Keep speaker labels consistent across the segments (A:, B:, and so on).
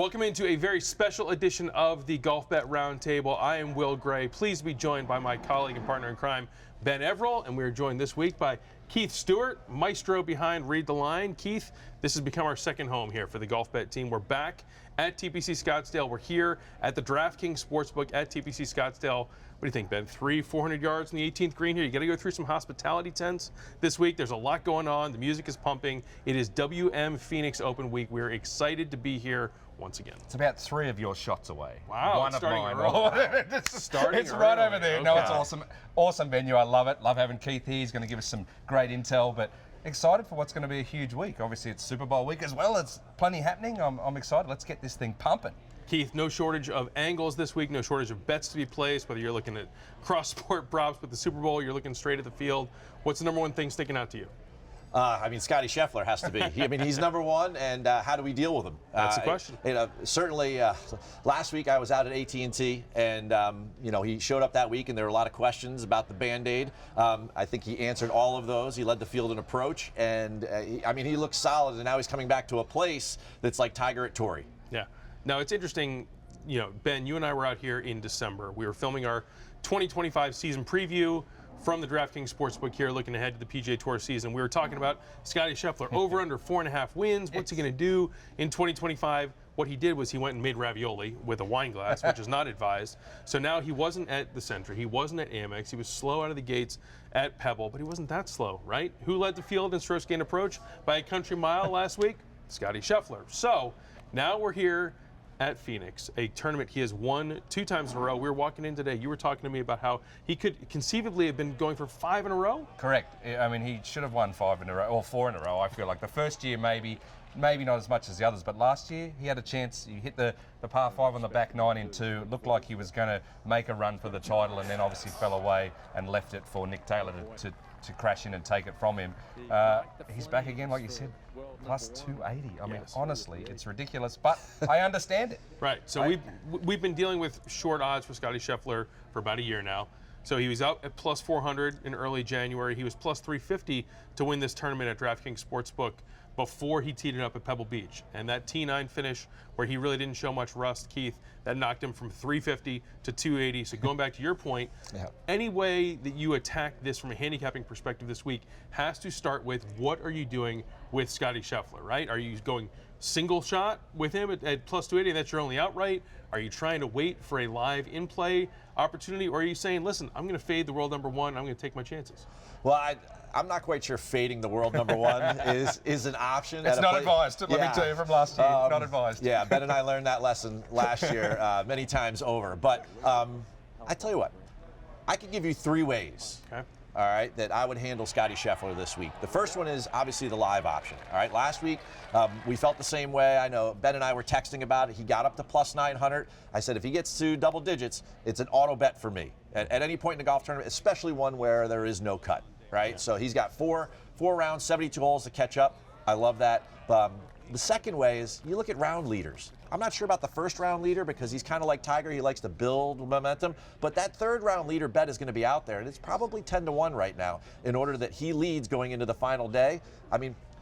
A: Welcome into a very special edition of the Golfbet Roundtable. I am Will Gray, pleased to be joined by my colleague and partner in crime, Ben Everill, and we are joined this week by Keith Stewart, maestro behind Read the Line. Keith, this has become our second home here for the Golfbet team. We're back at TPC Scottsdale. We're here at the DraftKings Sportsbook at TPC Scottsdale. What do you think, Ben? 400 yards in the 18th green here. You got to go through some hospitality tents this week. There's a lot going on. The music is pumping. It is WM Phoenix Open Week. We're excited to be here once again.
B: It's about 3 of your shots away.
A: Wow,
B: one of mine.
A: It's
B: right over there.
A: Okay.
B: No, it's awesome. Awesome venue. I love it. Love having Keith here. He's going to give us some great intel, but excited for what's going to be a huge week. Obviously, it's Super Bowl week as well. It's plenty happening. I'm excited. Let's get this thing pumping.
A: Keith, no shortage of angles this week, no shortage of bets to be placed, whether you're looking at cross-sport props with the Super Bowl, you're looking straight at the field. What's the number one thing sticking out to you?
C: I mean, Scottie Scheffler has to be. He's number one, and how do we deal with him?
A: That's the question.
C: Certainly, last week I was out at AT&T, and he showed up that week, and there were a lot of questions about the Band-Aid. I think he answered all of those. He led the field in approach, and he looks solid, and now he's coming back to a place that's like Tiger at Torrey.
A: Yeah. Now, it's interesting, Ben, you and I were out here in December. We were filming our 2025 season preview from the DraftKings Sportsbook here, looking ahead to the PGA Tour season. We were talking about Scottie Scheffler, over under 4.5 wins. What's he going to do in 2025? What he did was he went and made ravioli with a wine glass, which is not advised. So now he wasn't at the Century. He wasn't at Amex. He was slow out of the gates at Pebble, but he wasn't that slow, right? Who led the field in strokes gained approach by a country mile last week? Scottie Scheffler. So now we're here at Phoenix, a tournament he has won 2 times in a row. We were walking in today. You were talking to me about how he could conceivably have been going for 5 in a row.
B: Correct. He should have won 5 in a row, or 4 in a row. I feel like the first year maybe not as much as the others, but last year he had a chance. He hit the par 5 on the back 9 in 2. It looked like he was going to make a run for the title, and then obviously fell away and left it for Nick Taylor to crash in and take it from him. He's back again, like you said, plus 280.
A: Yes.
B: Honestly, it's ridiculous, but I understand it.
A: Right. So we've been dealing with short odds for Scottie Scheffler for about a year now. So he was out at plus 400 in early January. He was plus 350 to win this tournament at DraftKings Sportsbook before he teed it up at Pebble Beach. And that T9 finish, where he really didn't show much rust, Keith, that knocked him from 350 to 280. So going back to your point, any way that you attack this from a handicapping perspective this week has to start with what are you doing with Scottie Scheffler, right? Are you going single shot with him at plus 280 and that's your only outright? Are you trying to wait for a live in-play opportunity? Or are you saying, listen, I'm going to fade the world number one, I'm going to take my chances?
C: Well, I'm not quite sure fading the world number one is an option.
B: It's not advised. Let me tell you from last year, not advised.
C: Yeah, Ben and I learned that lesson last year many times over. But I tell you what, I could give you 3 ways.
A: Okay.
C: All right, that I would handle Scottie Scheffler this week. The first one is obviously the live option. All right, last week we felt the same way. I know Ben and I were texting about it. He got up to plus 900. I said if he gets to double digits, it's an auto bet for me at any point in the golf tournament, especially one where there is no cut. Right, so he's got 4 rounds, 72 holes to catch up. I love that. The second way is you look at round leaders. I'm not sure about the first round leader because he's kind of like Tiger. He likes to build momentum. But that 3rd round leader bet is going to be out there, and it's probably 10-1 right now in order that he leads going into the final day.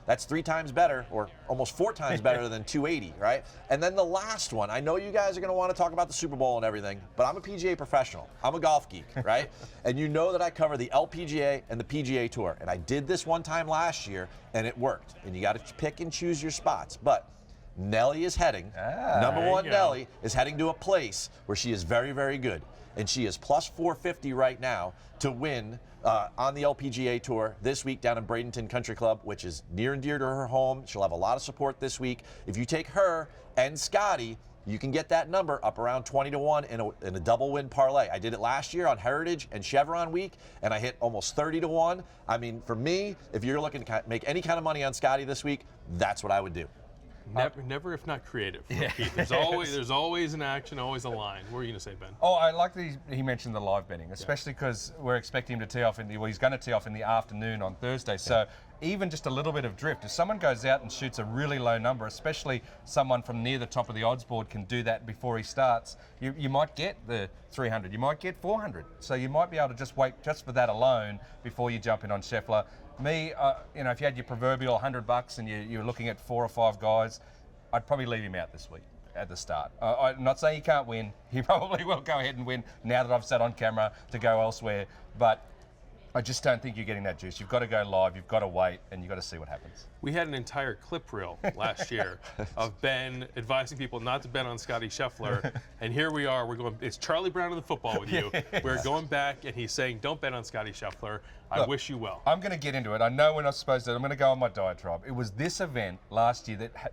C: That's 3 times better, or almost 4 times better than 280, right? And then the last one, I know you guys are going to want to talk about the Super Bowl and everything, but I'm a PGA professional. I'm a golf geek, right? And you know that I cover the LPGA and the PGA Tour. And I did this one time last year, and it worked. And you got to pick and choose your spots. But Nelly is heading, number one Nelly, is heading to a place where she is very, very good. And she is plus 450 right now to win on the LPGA Tour this week down in Bradenton Country Club, which is near and dear to her home. She'll have a lot of support this week. If you take her and Scottie, you can get that number up around 20-1 in a double win parlay. I did it last year on Heritage and Chevron week, and I hit almost 30-1. For me, if you're looking to make any kind of money on Scottie this week, that's what I would do.
A: Never if not creative. Keith. There's always an action, always a line. What are you going to say, Ben?
B: Oh, I like that he mentioned the live betting, especially because we're expecting him to tee off he's going to tee off in the afternoon on Thursday. So even just a little bit of drift, if someone goes out and shoots a really low number, especially someone from near the top of the odds board can do that before he starts, you might get the 300, you might get 400. So you might be able to just wait just for that alone before you jump in on Scheffler. Me, if you had your proverbial $100 and you're looking at 4 or 5 guys, I'd probably leave him out this week. at the start. I'm not saying he can't win. He probably will go ahead and win now that I've sat on camera to go elsewhere. But I just don't think you're getting that juice. You've got to go live, you've got to wait, and you've got to see what happens.
A: We had an entire clip reel last year of Ben advising people not to bet on Scottie Scheffler, and here we are. We're going. It's Charlie Brown in the football with you. We're going back, and he's saying, "Don't bet on Scottie Scheffler. I wish you well."
B: I'm going to get into it. I know we're not supposed to. I'm going to go on my diatribe. It was this event last year that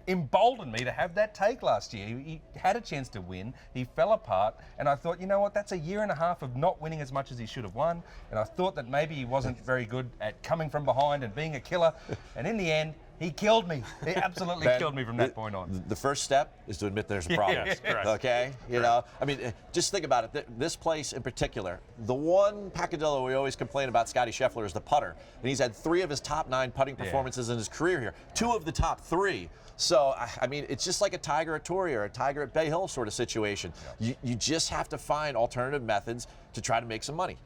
B: emboldened me to have that take last year. He had a chance to win. He fell apart, and I thought, you know what? That's a year and a half of not winning as much as he should have won. And I thought that maybe he wasn't very good at coming from behind and being a killer. And in the end, he killed me. He absolutely killed me from that point on.
C: The first step is to admit there's a problem.
A: Yes, correct.
C: Okay? You know, I mean, just think about it. This place in particular, the one peccadillo we always complain about Scottie Scheffler is the putter. And he's had 3 of his top 9 putting performances in his career here, 2 of the top 3. So, I mean, it's just like a Tiger at Torrey or a Tiger at Bay Hill sort of situation. You just have to find alternative methods to try to make some money.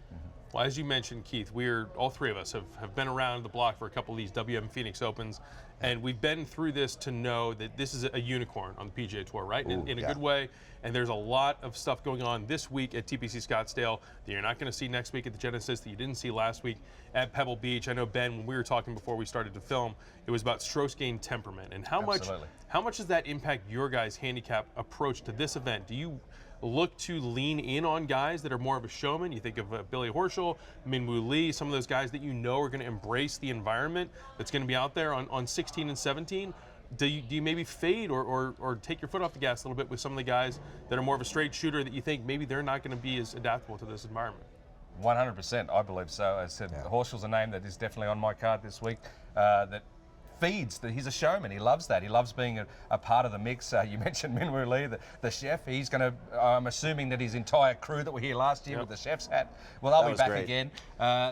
A: Well, as you mentioned, Keith, all 3 of us have been around the block for a couple of these WM Phoenix Opens, and we've been through this to know that this is a unicorn on the PGA Tour, right? In a good way. And there's a lot of stuff going on this week at TPC Scottsdale that you're not going to see next week at the Genesis, that you didn't see last week at Pebble Beach. I know, Ben, when we were talking before we started to film, it was about strokes gained temperament. And how much does that impact your guys' handicap approach to this event? Do you look to lean in on guys that are more of a showman? You think of Billy Horschel, Minwoo Lee, some of those guys that you know are going to embrace the environment that's going to be out there on 16 and 17. Do you maybe fade or take your foot off the gas a little bit with some of the guys that are more of a straight shooter that you think maybe they're not going to be as adaptable to this environment?
B: 100%, I believe so. As I said, Horschel's a name that is definitely on my card this week. That feeds that he's a showman. He loves that. He loves being a part of the mix. You mentioned Minwoo Lee, the chef. He's going to, I'm assuming that his entire crew that were here last year with the chef's hat, well, they'll be back again.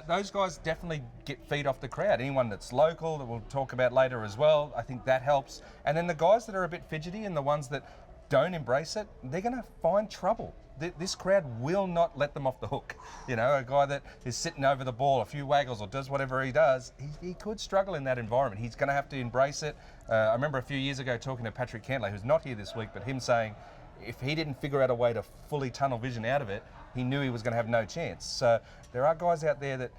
B: Those guys definitely feed off the crowd. Anyone that's local that we'll talk about later as well, I think that helps. And then the guys that are a bit fidgety and the ones that don't embrace it, they're going to find trouble. This crowd will not let them off the hook. You know, a guy that is sitting over the ball, a few waggles or does whatever he does, he could struggle in that environment. He's going to have to embrace it. I remember a few years ago talking to Patrick Cantlay, who's not here this week, but him saying if he didn't figure out a way to fully tunnel vision out of it, he knew he was going to have no chance. So there are guys out there that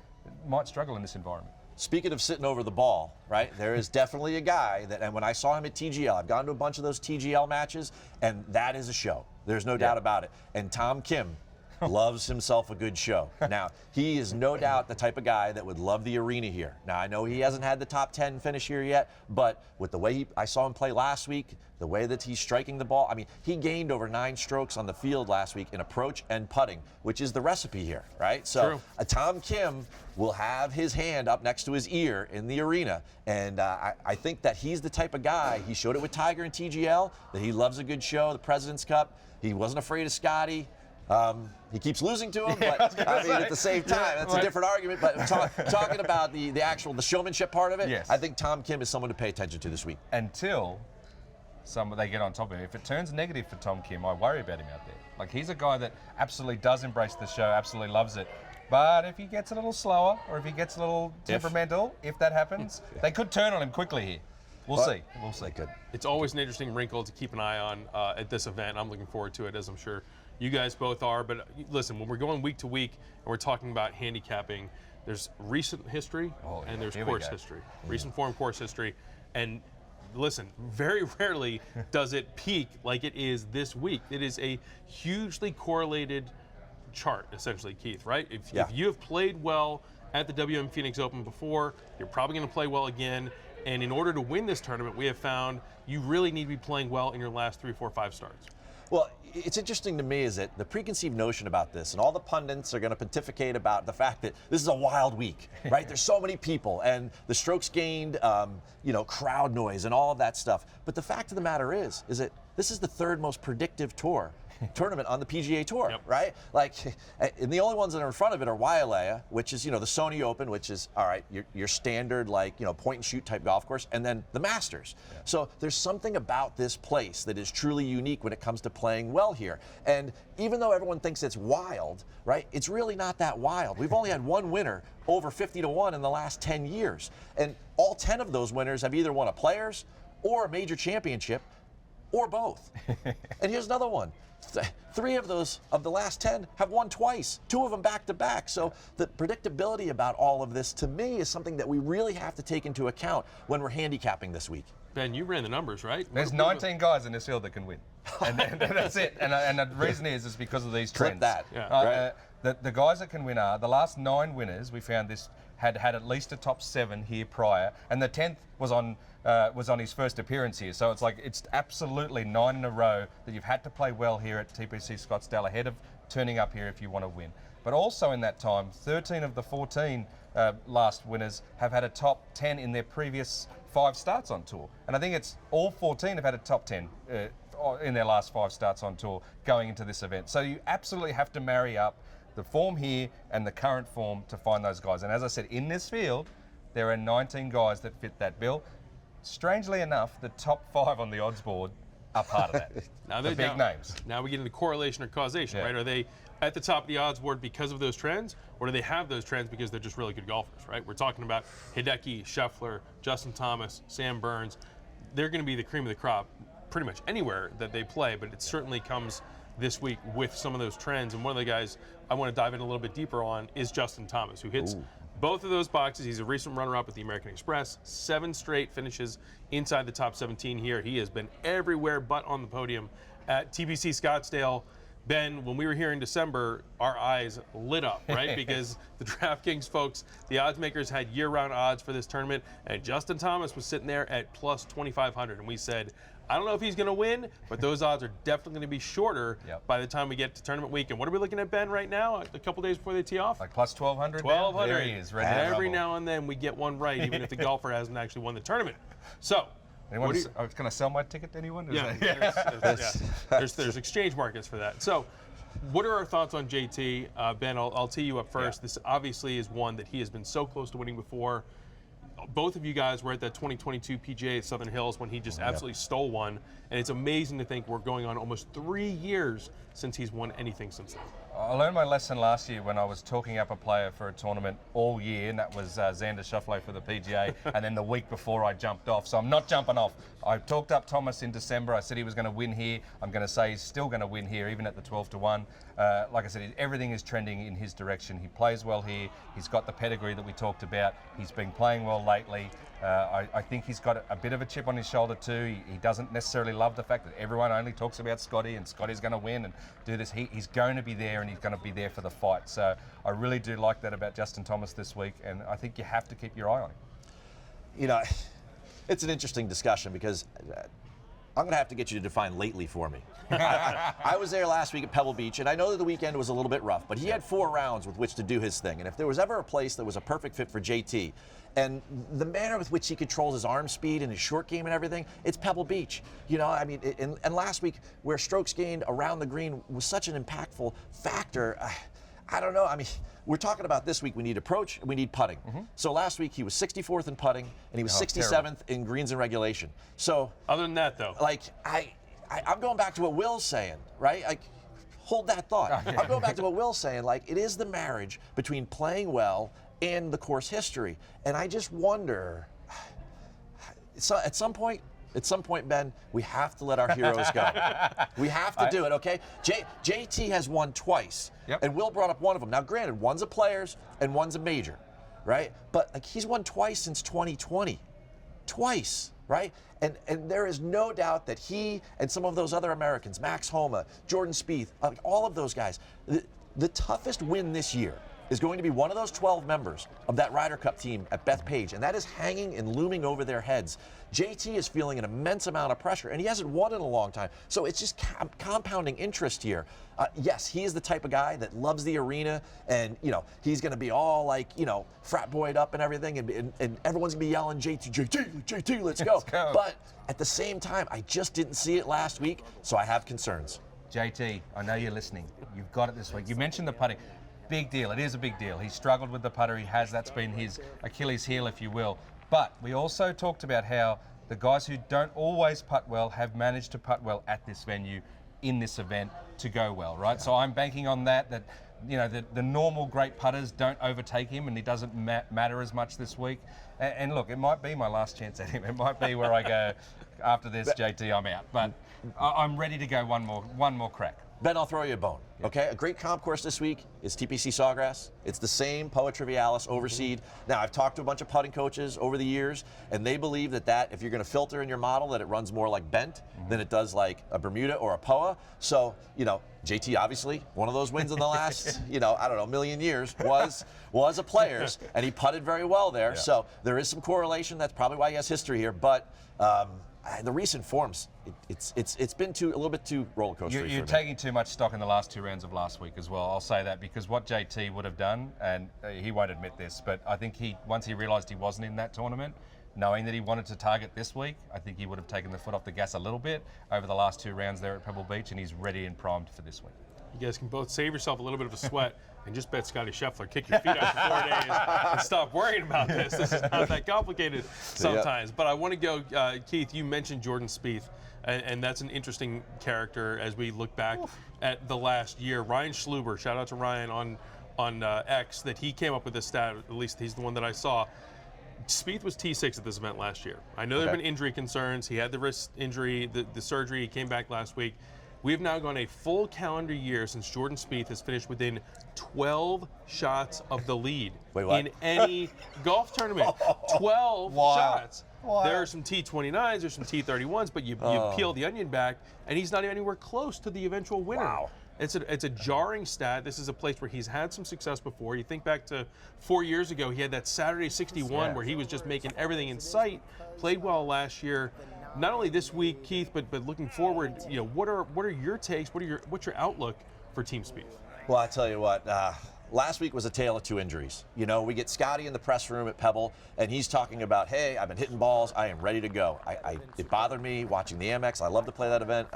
B: might struggle in this environment.
C: Speaking of sitting over the ball, right, there is definitely a guy that, and when I saw him at TGL, I've gone to a bunch of those TGL matches, and that is a show. There's no doubt about it. And Tom Kim loves himself a good show. Now, he is no doubt the type of guy that would love the arena here. Now, I know he hasn't had the top 10 finish here yet, but with the way I saw him play last week, the way that he's striking the ball, I mean, he gained over 9 strokes on the field last week in approach and putting, which is the recipe here, right? So Tom Kim will have his hand up next to his ear in the arena, and I think that he's the type of guy, he showed it with Tiger and TGL, that he loves a good show, the President's Cup. He wasn't afraid of Scottie. He keeps losing to him, but I mean, at the same time, that's a different argument. But talking about the showmanship part of it, I think Tom Kim is someone to pay attention to this week.
B: Until they get on top of him. If it turns negative for Tom Kim, I worry about him out there. Like, he's a guy that absolutely does embrace the show, absolutely loves it. But if he gets a little slower, or if he gets a little temperamental, if that happens, they could turn on him quickly here. We'll see.
C: Good.
A: It's always an interesting wrinkle to keep an eye on at this event. I'm looking forward to it, as I'm sure you guys both are. But listen, when we're going week to week and we're talking about handicapping, there's recent history and there's course history. Recent form, course history. And listen, very rarely does it peak like it is this week. It is a hugely correlated chart, essentially, Keith, right? If you have played well at the WM Phoenix Open before, you're probably going to play well again. And in order to win this tournament, we have found you really need to be playing well in your last 3, 4, 5 starts.
C: Well, it's interesting to me is that the preconceived notion about this, and all the pundits are going to pontificate about the fact that this is a wild week, right? There's so many people, and the strokes gained, crowd noise and all of that stuff. But the fact of the matter is that this is the 3rd most predictive tournament on the PGA Tour, right? Like, and the only ones that are in front of it are Wailea, which is, the Sony Open, which is, all right, your standard, point and shoot type golf course, and then the Masters. So there's something about this place that is truly unique when it comes to playing well here. And even though everyone thinks it's wild, right, it's really not that wild. We've only had one winner over 50-1 in the last 10 years. And all 10 of those winners have either won a Players or a major championship, or both. And here's another one. 3 of those, of the last 10, have won twice, 2 of them back-to-back. So the predictability about all of this, to me, is something that we really have to take into account when we're handicapping this week.
A: Ben, you ran the numbers, right?
B: There's 19 guys in this field that can win. And that's it. And the reason is because of these trends.
C: Flip that.
A: Yeah.
C: Right.
B: The guys that can win are, the last 9 winners, we found this, had at least a top 7 here prior, and the 10th was on his first appearance here. So it's absolutely 9 in a row that you've had to play well here at TPC Scottsdale ahead of turning up here if you want to win. But also in that time, 13 of the 14 last winners have had a top 10 in their previous 5 starts on tour. And I think it's all 14 have had a top 10 in their last 5 starts on tour going into this event. So you absolutely have to marry up the form here and the current form to find those guys. And as I said, in this field, there are 19 guys that fit that bill. Strangely enough, the top 5 on the odds board are part of that.
A: Now
B: the big names.
A: Now we get into correlation or causation,
B: Yeah.
A: right? Are they at the top of the odds board because of those trends, or do they have those trends because they're just really good golfers, right? We're talking about Hideki, Scheffler, Justin Thomas, Sam Burns. They're going to be the cream of the crop pretty much anywhere that they play, but it certainly comes this week with some of those trends. And one of the guys I want to dive in a little bit deeper on is Justin Thomas, who hits both of those boxes. He's a recent runner-up at the American Express, 7 straight finishes inside the top 17 here. He has been everywhere but on the podium at TPC Scottsdale. Ben, when we were here in December, our eyes lit up, right? Because the DraftKings folks, the odds makers had year-round odds for this tournament, and Justin Thomas was sitting there at plus 2,500, and we said, I don't know if he's going to win, but those odds are definitely going to be shorter by the time we get to tournament week. And what are we looking at, Ben, right now, a couple days before they tee off?
B: Like plus 1,200?
A: 1,200.
B: There he is, ready to
A: Every
B: rumble.
A: now and then we get one right, even if the golfer hasn't actually won the tournament. So,
B: I was going to sell my ticket to anyone? Is
A: yeah,
B: that-
A: there's exchange markets for that. So, what are our thoughts on JT? Ben, I'll tee you up first. This obviously is one that he has been so close to winning before. Both of you guys were at that 2022 PGA at Southern Hills when he just absolutely stole one. And it's amazing to think we're going on almost 3 years since he's won anything since then.
B: I learned my lesson last year when I was talking up a player for a tournament all year, and that was Xander Schauffele for the PGA, and then the week before I jumped off. So I'm not jumping off. I talked up Thomas in December. I said he was going to win here. I'm going to say he's still going to win here, even at the 12-1. Like I said, everything is trending in his direction. He plays well here. He's got the pedigree that we talked about. He's been playing well lately. I think he's got a bit of a chip on his shoulder too. He doesn't necessarily love the fact that everyone only talks about Scottie and Scottie's going to win and do this. He's going to be there, and he's going to be there for the fight. So I really do like that about Justin Thomas this week, and I think you have to keep your eye on him.
C: You know, it's an interesting discussion because I'm going to have to get you to define lately for me. I was there last week at Pebble Beach, and I know that the weekend was a little bit rough, but he had 4 rounds with which to do his thing. And if there was ever a place that was a perfect fit for JT, and the manner with which he controls his arm speed and his short game and everything, it's Pebble Beach. You know, I mean, and last week where strokes gained around the green was such an impactful factor, I don't know. I mean, we're talking about this week, we need approach and we need putting. So last week he was 64th in putting and he was 67th in greens and regulation. So
A: other than that, though,
C: like I'm going back to what Will's saying, right? Like, hold that thought. I'm going back to what Will's saying. Like, it is the marriage between playing well and the course history. And I just wonder, so at some point, Ben, we have to let our heroes go. We have to do it, okay? JT has won twice, and Will brought up one of them. Now, granted, one's a Players and one's a major, right? But like, he's won twice since 2020. Twice, right? And there is no doubt that he and some of those other Americans, Max Homa, Jordan Spieth, all of those guys, the toughest win this year is going to be one of those 12 members of that Ryder Cup team at Bethpage, and that is hanging and looming over their heads. JT is feeling an immense amount of pressure, and he hasn't won in a long time, so it's just compounding interest here. Yes, he is the type of guy that loves the arena, and you know he's going to be all like, you know, frat boyed up and everything, and everyone's going to be yelling, JT, let's go. But at the same time, I just didn't see it last week, so I have concerns.
B: JT, I know you're listening. You've got it this week. You mentioned the putting. Big deal. It is a big deal. He struggled with the putter. That's been his Achilles heel, if you will. But we also talked about how the guys who don't always putt well have managed to putt well at this venue in this event to go well, right? So I'm banking on that you know, the normal great putters don't overtake him, and he doesn't matter as much this week. And look, it might be my last chance at him. It might be where I go, after this, JT, I'm out. But I'm ready to go one more crack.
C: Ben, I'll throw you a bone. Okay, a great comp course this week is TPC Sawgrass. It's the same Poa Trivialis overseed. Now, I've talked to a bunch of putting coaches over the years, and they believe that if you're going to filter in your model, that it runs more like bent than it does like a Bermuda or a Poa. So, JT, obviously, one of those wins in the last, million years was a player's, and he putted very well there. Yeah. So there is some correlation. That's probably why he has history here. But the recent forms, it's been a little bit too roller coaster.
B: You're taking too much stock in the last 2 rounds of last week as well. I'll say that because what JT would have done, and he won't admit this, but I think once he realised he wasn't in that tournament, knowing that he wanted to target this week, I think he would have taken the foot off the gas a little bit over the last 2 rounds there at Pebble Beach, and he's ready and primed for this week.
A: You guys can both save yourself a little bit of a sweat and just bet Scottie Scheffler. Kick your feet out for 4 days and stop worrying about this. This is not that complicated sometimes. But I want to go, Keith, you mentioned Jordan Spieth, and that's an interesting character as we look back at the last year. Ryan Schluber, shout out to Ryan on X, that he came up with this stat, at least he's the one that I saw. Spieth was T6 at this event last year. I know there have been injury concerns. He had the wrist injury, the surgery. He came back last week. We have now gone a full calendar year since Jordan Spieth has finished within 12 shots of the lead in any golf tournament. 12 shots. Wow. There are some T29s, there's some T31s, but you peel the onion back, and he's not anywhere close to the eventual winner. Wow. It's a jarring stat. This is a place where he's had some success before. You think back to 4 years ago, he had that Saturday 61 where he was just making everything in sight. Played well last year. Not only this week, Keith, but looking forward, what are your takes? What's your outlook for Team Spieth?
C: Well, I tell you what, last week was a tale of 2 injuries. We get Scottie in the press room at Pebble, and he's talking about, hey, I've been hitting balls, I am ready to go. It bothered me watching the Amex. I love to play that event.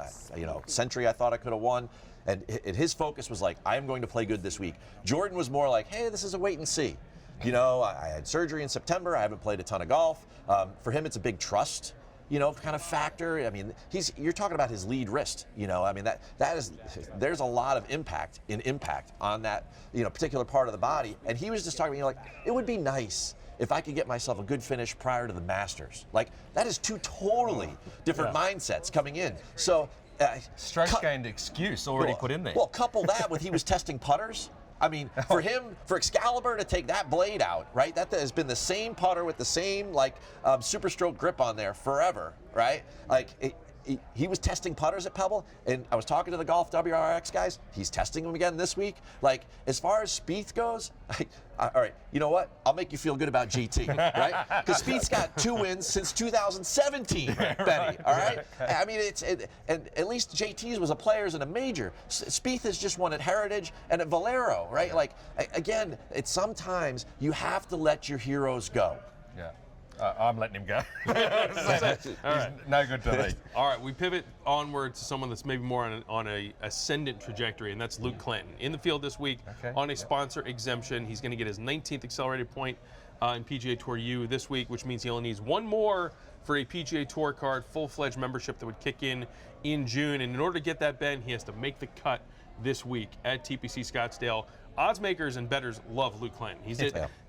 C: Century, I thought I could have won. And his focus was like, I am going to play good this week. Jordan was more like, hey, this is a wait and see. I had surgery in September. I haven't played a ton of golf. For him, it's a big trust, kind of factor. I mean, you're talking about his lead wrist. There's a lot of impact on that, particular part of the body. And he was just talking to me like, it would be nice if I could get myself a good finish prior to the Masters. Like, that is 2 totally different mindsets coming in. So.
B: Strokes gained excuse already put in there.
C: Well, couple that with he was testing putters. I mean, for him, for Excalibur to take that blade out, right? That has been the same putter with the same super stroke grip on there forever, right? He was testing putters at Pebble, and I was talking to the Golf WRX guys. He's testing them again this week. As far as Spieth goes, all right, you know what? I'll make you feel good about GT, right? Because Spieth's got 2 wins since 2017, Benny, all right? I mean, and at least JT's was a Players and a major. Spieth has just won at Heritage and at Valero, right? Again, it's sometimes you have to let your heroes go.
B: Yeah. I'm letting him go. All right. No good to me.
A: All right, we pivot onward to someone that's maybe more on a ascendant trajectory, and that's Luke Clanton. In the field this week on a sponsor exemption. He's going to get his 19th accelerated point in PGA Tour U this week, which means he only needs 1 more for a PGA Tour card, full-fledged membership that would kick in June. And in order to get that, Ben, he has to make the cut this week at TPC Scottsdale. Odds makers and bettors love Luke Clanton.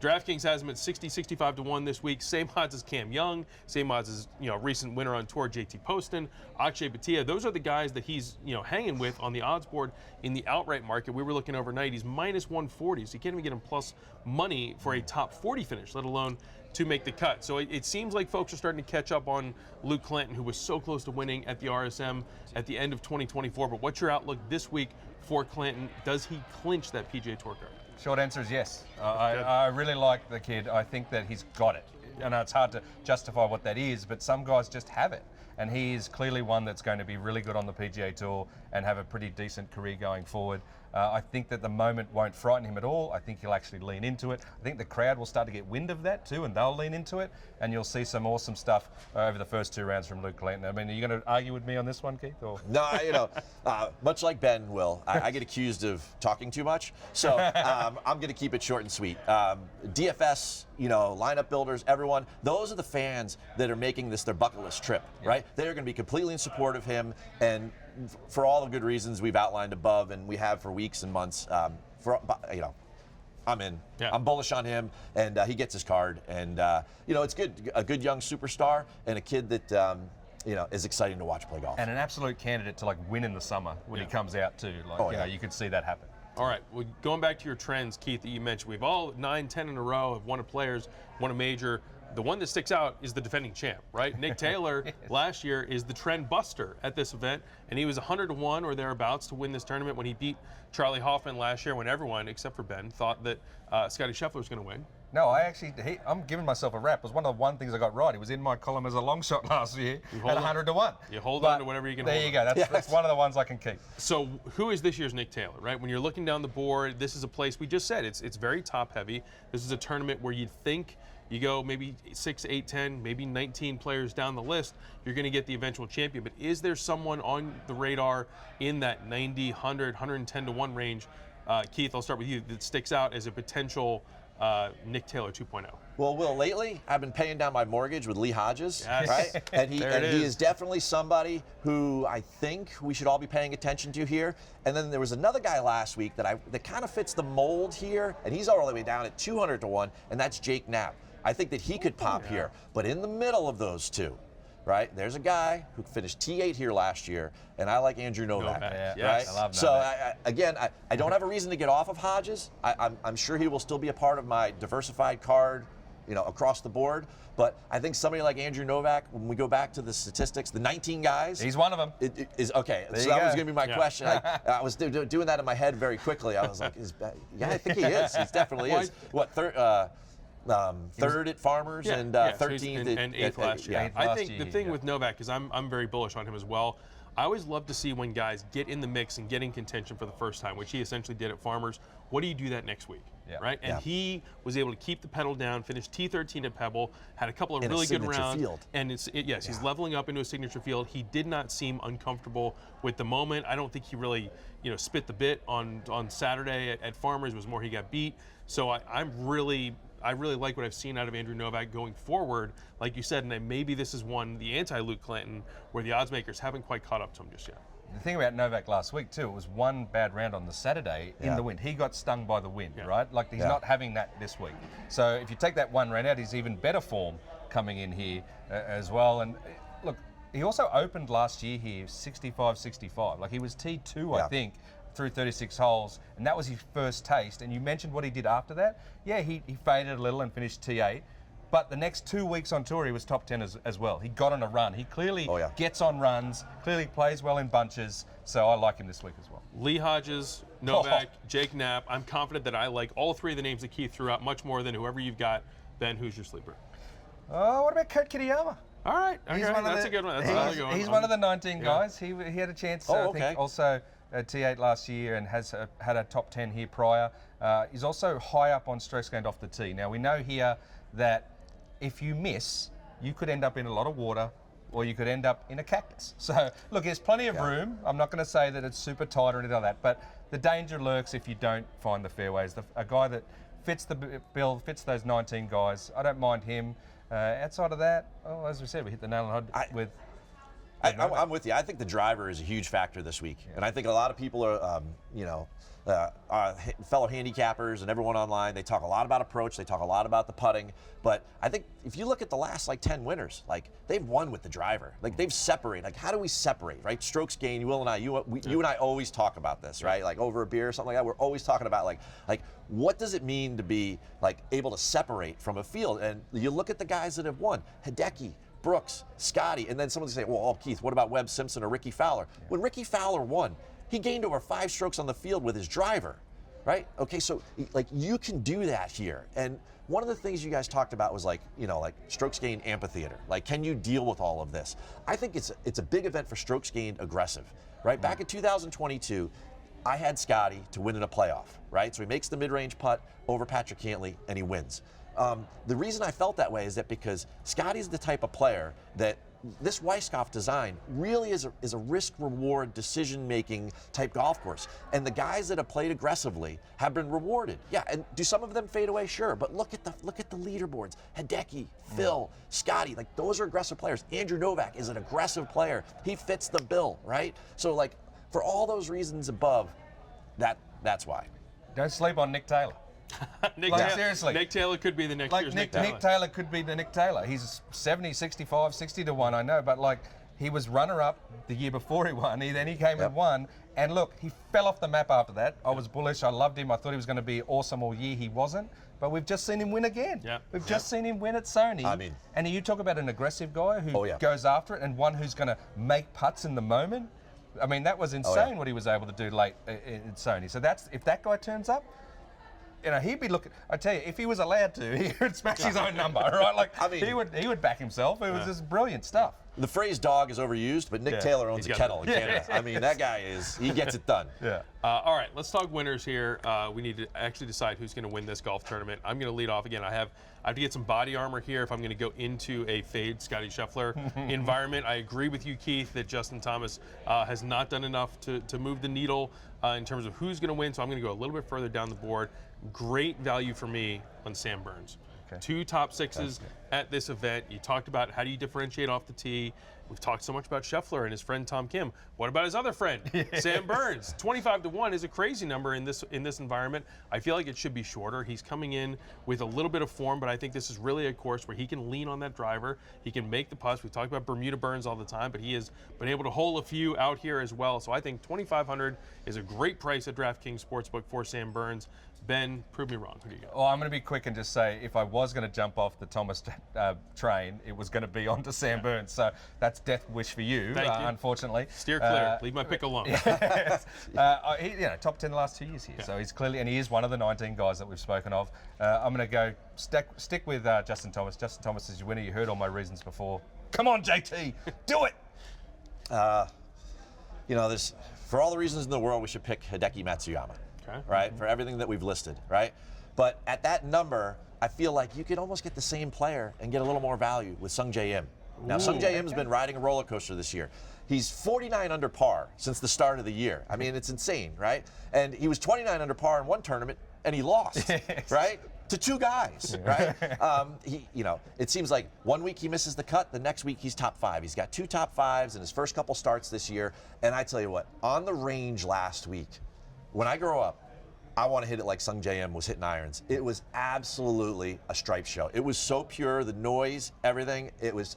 A: DraftKings has him at 60-65 to 1 this week. Same odds as Cam Young, same odds as recent winner on tour JT Poston, Akshay Bhatia. Those are the guys that he's hanging with on the odds board in the outright market. We were looking overnight. He's minus 140, so you can't even get him plus money for a top 40 finish, let alone to make the cut. So it seems like folks are starting to catch up on Luke Clanton, who was so close to winning at the RSM at the end of 2024. But what's your outlook this week for Clanton? Does he clinch that PGA Tour card?
B: Short answer is yes. I really like the kid. I think that he's got it. It's hard to justify what that is, but some guys just have it. And he is clearly one that's going to be really good on the PGA Tour and have a pretty decent career going forward. I think that the moment won't frighten him at all. I think he'll actually lean into it. I think the crowd will start to get wind of that too, and they'll lean into it, and you'll see some awesome stuff over the first 2 rounds from Luke Clanton. I mean, are you going to argue with me on this one, Keith? Or?
C: No, much like Ben will, I get accused of talking too much, so I'm going to keep it short and sweet. DFS, lineup builders, everyone, those are the fans that are making this their bucket list trip, right? They're going to be completely in support of him, and for all the good reasons we've outlined above and we have for weeks and months, I'm in. Yeah. I'm bullish on him, and he gets his card. And, it's good. A good young superstar and a kid that, is exciting to watch play golf.
B: And an absolute candidate to like win in the summer when he comes out too. Like, you could see that happen.
A: All right, well, going back to your trends, Keith, that you mentioned, we've all 9, 10 in a row have won a Players, won a major. The one that sticks out is the defending champ, right? Nick Taylor last year is the trend buster at this event, and he was 100-1 or thereabouts to win this tournament when he beat Charlie Hoffman last year when everyone, except for Ben, thought that Scottie Scheffler was going to win.
B: No, I'm giving myself a rap. It was one of the things I got right. He was in my column as a long shot last year at 100-1.
A: You hold on to whatever you can hold on.
B: There you go. That's one of the ones I can keep.
A: So who is this year's Nick Taylor, right? When you're looking down the board, this is a place, we just said, it's very top heavy. This is a tournament where you'd think you go maybe 6, 8, 10, maybe 19 players down the list, you're going to get the eventual champion. But is there someone on the radar in that 90, 100, 110-1 range, Keith, I'll start with you, that sticks out as a potential Nick Taylor 2.0?
C: Well, Will, lately I've been paying down my mortgage with Lee Hodges,
A: yes.
C: right? And he is definitely somebody who I think we should all be paying attention to here. And then there was another guy last week that kind of fits the mold here, and he's all the way down at 200-1, and that's Jake Knapp. I think that he could pop here, but in the middle of those two, right? There's a guy who finished T8 here last year, and I like Andrew Novak.
A: Yeah.
C: Right?
A: Yes.
B: I love Novak.
C: So I don't have a reason to get off of Hodges. I'm sure he will still be a part of my diversified card, across the board. But I think somebody like Andrew Novak, when we go back to the statistics, the 19 guys.
B: He's one of them.
C: Is okay.
B: There
C: So
B: you
C: that was
B: go.
C: going to be my question. I was doing that in my head very quickly. I was like, I think he is. He definitely is. What, third at Farmers and 13th
A: and 8th last year.
C: Yeah.
A: I think the thing with Novak is I'm very bullish on him as well. I always love to see when guys get in the mix and get in contention for the first time, which he essentially did at Farmers. What do you do that next week? Right? And he was able to keep the pedal down, finish T13 at Pebble, had a couple of really good rounds. Field. And he's leveling up into a signature field. He did not seem uncomfortable with the moment. I don't think he really, spit the bit on Saturday at Farmers. It was more he got beat. So I really like what I've seen out of Andrew Novak going forward. Like you said, and maybe this is one, the anti-Luke Clanton, where the odds makers haven't quite caught up to him just yet.
B: The thing about Novak last week too, it was one bad round on the Saturday in the wind. He got stung by the wind, right? Like he's not having that this week. So if you take that one round out, he's even better form coming in here as well. And look, he also opened last year here 65-65. Like he was T2, I think, through 36 holes, and that was his first taste. And you mentioned what he did after that. Yeah, he faded a little and finished T8. But the next 2 weeks on tour, he was top 10 as well. He got on a run. He clearly gets on runs, clearly plays well in bunches. So I like him this week as well.
A: Lee Hodges, Novak, Jake Knapp. I'm confident that I like all three of the names that Keith threw out much more than whoever you've got. Ben, who's your sleeper?
B: Oh, what about Kurt Kitayama?
A: All right. Okay. That's a good one.
B: He's one of the 19 guys. He had a chance, I think, also T8 last year and has had a top 10 here prior. He's also high up on strokes gained off the tee. Now, we know here that if you miss, you could end up in a lot of water or you could end up in a cactus. So, look, there's plenty of room. I'm not going to say that it's super tight or anything like that, but the danger lurks if you don't find the fairways. A guy that fits the bill, fits those 19 guys, I don't mind him. Outside of that, as we said, we hit the nail on the head with...
C: I'm with you. I think the driver is a huge factor this week. And I think a lot of people are, fellow handicappers and everyone online, they talk a lot about approach, they talk a lot about the putting. But I think if you look at the last 10 winners, they've won with the driver. They've separated. Like, how do we separate, right? Strokes gained, Will and I, you and I always talk about this, right? Like over a beer or something like that. We're always talking about like what does it mean to be able to separate from a field? And you look at the guys that have won, Hideki, Brooks, Scottie, and then someone say, well, Keith, what about Webb Simpson or Ricky Fowler? When Ricky Fowler won, he gained over 5 strokes on the field with his driver, right? Okay, so you can do that here. And one of the things you guys talked about was strokes gained amphitheater. Can you deal with all of this? I think it's a big event for strokes gained aggressive, right? Back in 2022, I had Scottie to win in a playoff, right? So he makes the mid-range putt over Patrick Cantley and he wins. The reason I felt that way is that because Scottie's the type of player that this Weiskopf design really is a risk-reward decision-making type golf course. And the guys that have played aggressively have been rewarded. Yeah, and do some of them fade away? Sure, but look at the leaderboards. Hideki, Phil, Scottie, those are aggressive players. Andrew Novak is an aggressive player. He fits the bill, right? So for all those reasons above, that's why.
B: Don't sleep on Nick Taylor. Seriously.
A: Nick Taylor could be the next year's Nick Taylor.
B: Nick Taylor could be the Nick Taylor. He's 70, 65, 60-1, I know, but He was runner-up the year before he won. Then he came and won. And look, he fell off the map after that. I was bullish. I loved him. I thought he was going to be awesome all year. He wasn't. But we've just seen him win again. We've just seen him win at Sony.
C: I mean,
B: and you talk about an aggressive guy who goes after it and one who's going to make putts in the moment. I mean, that was insane what he was able to do late in Sony. So if that guy turns up, you know, he'd be looking. I tell you, if he was allowed to, he would smash his own number, right? Like, I mean, he would back himself. It was just brilliant stuff.
C: The phrase "dog" is overused, but Nick Taylor owns a kettle in Canada. I mean, that guy he gets it done.
A: All right, let's talk winners here. We need to actually decide who's going to win this golf tournament. I'm going to lead off again. I have to get some body armor here if I'm going to go into a fade Scottie Scheffler environment. I agree with you, Keith, that Justin Thomas has not done enough to move the needle in terms of who's going to win. So I'm going to go a little bit further down the board. Great value for me on Sam Burns. 2 top 6s at this event. You talked about how do you differentiate off the tee. We've talked so much about Scheffler and his friend Tom Kim. What about his other friend, Sam Burns? 25-1 is a crazy number in this environment. I feel like it should be shorter. He's coming in with a little bit of form, but I think this is really a course where he can lean on that driver. He can make the putts. We talk about Bermuda Burns all the time, but he has been able to hole a few out here as well. So I think 2,500 is a great price at DraftKings Sportsbook for Sam Burns. Ben, prove me wrong. Who do you got?
B: Well, I'm going to be quick and just say, if I was going to jump off the Thomas train, it was going to be onto Sam Burns. So that's death wish for you, unfortunately.
A: Steer clear. Leave my pick alone.
B: Top 10 the last 2 years here. So he's clearly, and he is one of the 19 guys that we've spoken of. I'm going to go stick with Justin Thomas. Justin Thomas is your winner. You heard all my reasons before. Come on, JT, do it.
C: There's for all the reasons in the world, we should pick Hideki Matsuyama. Right, for everything that we've listed, right? But at that number, I feel like you could almost get the same player and get a little more value with Sung Jae Im. Now, Sung Jae Im's been riding a roller coaster this year. He's 49 under par since the start of the year. I mean, it's insane, right? And he was 29 under par in one tournament, and he lost, right? To 2 guys, right? It seems like one week he misses the cut, the next week he's top 5. He's got 2 top 5s in his first couple starts this year. And I tell you what, on the range last week, when I grow up, I want to hit it like Sung Jae Im was hitting irons. It was absolutely a stripe show. It was so pure, the noise, everything. It was,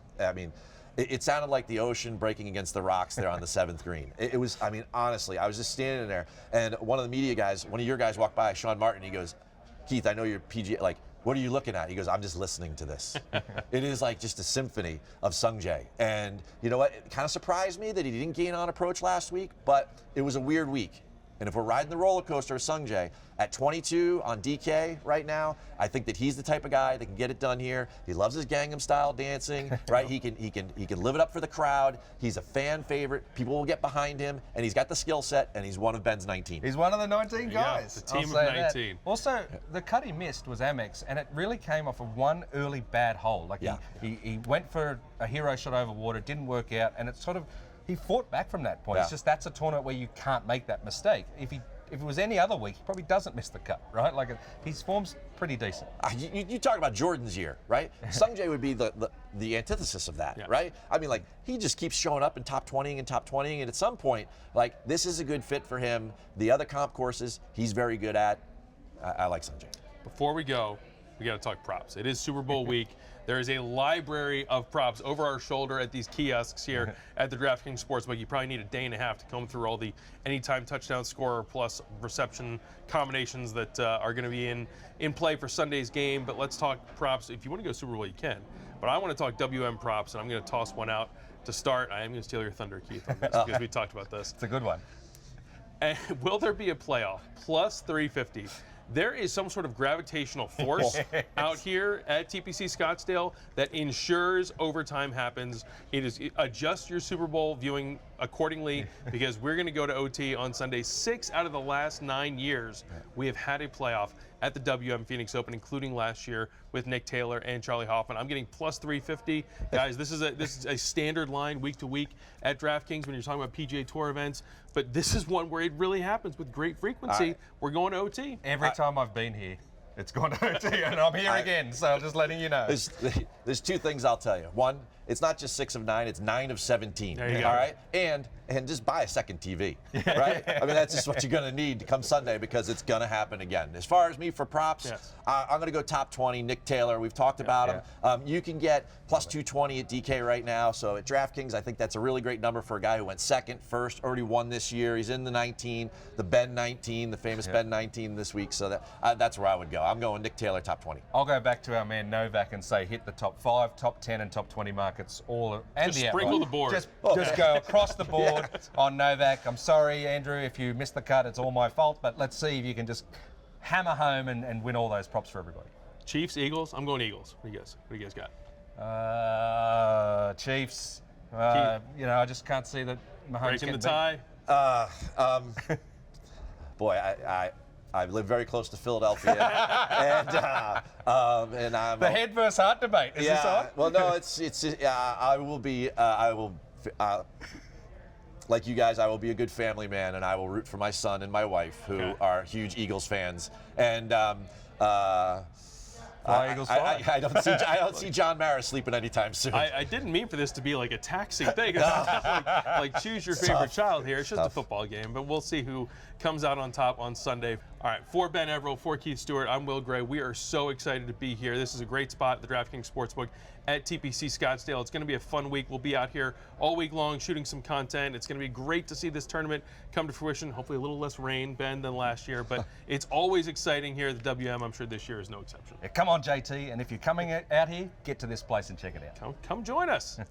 C: it sounded like the ocean breaking against the rocks there on the 7th green. It was, honestly, I was just standing there, and one of the media guys, one of your guys walked by, Sean Martin, he goes, Keith, I know you're PGA, like, what are you looking at? He goes, I'm just listening to this. It is like just a symphony of Sung Jae. And you know what? It kind of surprised me that he didn't gain on approach last week, but it was a weird week. And if we're riding the roller coaster of Sung Jae at 22 on DK right now, I think that he's the type of guy that can get it done here. He loves his Gangnam Style dancing, right? He can live it up for the crowd. He's a fan favorite. People will get behind him, and he's got the skill set, and he's one of Ben's 19.
B: He's one of the 19 guys.
A: The team of 19.
B: That. Also, the cut he missed was Amex, and it really came off of one early bad hole. Like he went for a hero shot over water, didn't work out, and it sort of. He fought back from that point. It's just that's a tournament where you can't make that mistake. If it was any other week, he probably doesn't miss the cut, right? Like his form's pretty decent.
C: You talk about Jordan's year, right? Sung Jae would be the antithesis of that, right? I mean, like he just keeps showing up in top 20 and top 20, and at some point, like this is a good fit for him. The other comp courses he's very good at. I like Sung Jae.
A: Before we go, we got to talk props. It is Super Bowl week. There is a library of props over our shoulder at these kiosks here at the DraftKings Sportsbook. You probably need a day and a half to comb through all the anytime touchdown scorer plus reception combinations that are going to be in play for Sunday's game. But let's talk props. If you want to go Super Bowl, you can. But I want to talk WM props, and I'm going to toss one out to start. I am going to steal your thunder, Keith, on this because we talked about this.
B: It's a good one.
A: And will there be a playoff? Plus 350. There is some sort of gravitational force out here at TPC Scottsdale that ensures overtime happens. It is adjust your Super Bowl viewing accordingly because we're going to go to OT on Sunday. 6 out of the last 9 years we have had a playoff at the WM Phoenix Open, including last year with Nick Taylor and Charlie Hoffman. I'm getting plus 350. Guys, this is a standard line week to week at DraftKings when you're talking about PGA Tour events, but this is one where it really happens with great frequency. We're going to OT.
B: Every time I've been here, it's gone to OT, and I'm here again, so I'm just letting you know.
C: There's 2 things I'll tell you. One, it's not just 6 of 9, it's 9 of 17.
A: There you go.
C: All right, and just buy a second TV, right? I mean, that's just what you're going to need to come Sunday because it's going to happen again. As far as me for props,
A: Yes.
C: I'm going to go top 20. Nick Taylor, we've talked about him. You can get plus 220 at DK right now. So at DraftKings, I think that's a really great number for a guy who went second, first, already won this year. He's in the 19, the Ben 19, the famous Ben 19 this week. So that's where I would go. I'm going Nick Taylor top 20.
B: I'll go back to our man Novak and say hit the top 5, top 10, and top 20 markets and
A: Just
B: the
A: sprinkle
B: outright.
A: the board.
B: Just go across the board on Novak. I'm sorry, Andrew, if you missed the cut, it's all my fault. But let's see if you can just hammer home and win all those props for everybody.
A: Chiefs, Eagles. I'm going Eagles. What do you guys got?
B: Chiefs. I just can't see that Mahomes
A: Breaking the
B: getting
A: tie.
C: Boy, I live very close to Philadelphia, and I'm
B: the head versus heart debate. Is this on?
C: Well, no, I will like you guys, I will be a good family man, and I will root for my son and my wife, who are huge Eagles fans. And
B: Eagles fly.
C: I don't see John Mara sleeping anytime soon.
A: I didn't mean for this to be like a taxing thing. It's not like choose your favorite child here. It's just a football game, but we'll see who comes out on top on Sunday. All right, for Ben Everill, for Keith Stewart, I'm Will Gray. We are so excited to be here. This is a great spot at the DraftKings Sportsbook at TPC Scottsdale. It's going to be a fun week. We'll be out here all week long shooting some content. It's going to be great to see this tournament come to fruition. Hopefully a little less rain, Ben, than last year, but it's always exciting here at the WM. I'm sure this year is no exception.
B: Yeah, come on, JT, and if you're coming out here, get to this place and check it out.
A: Come join us.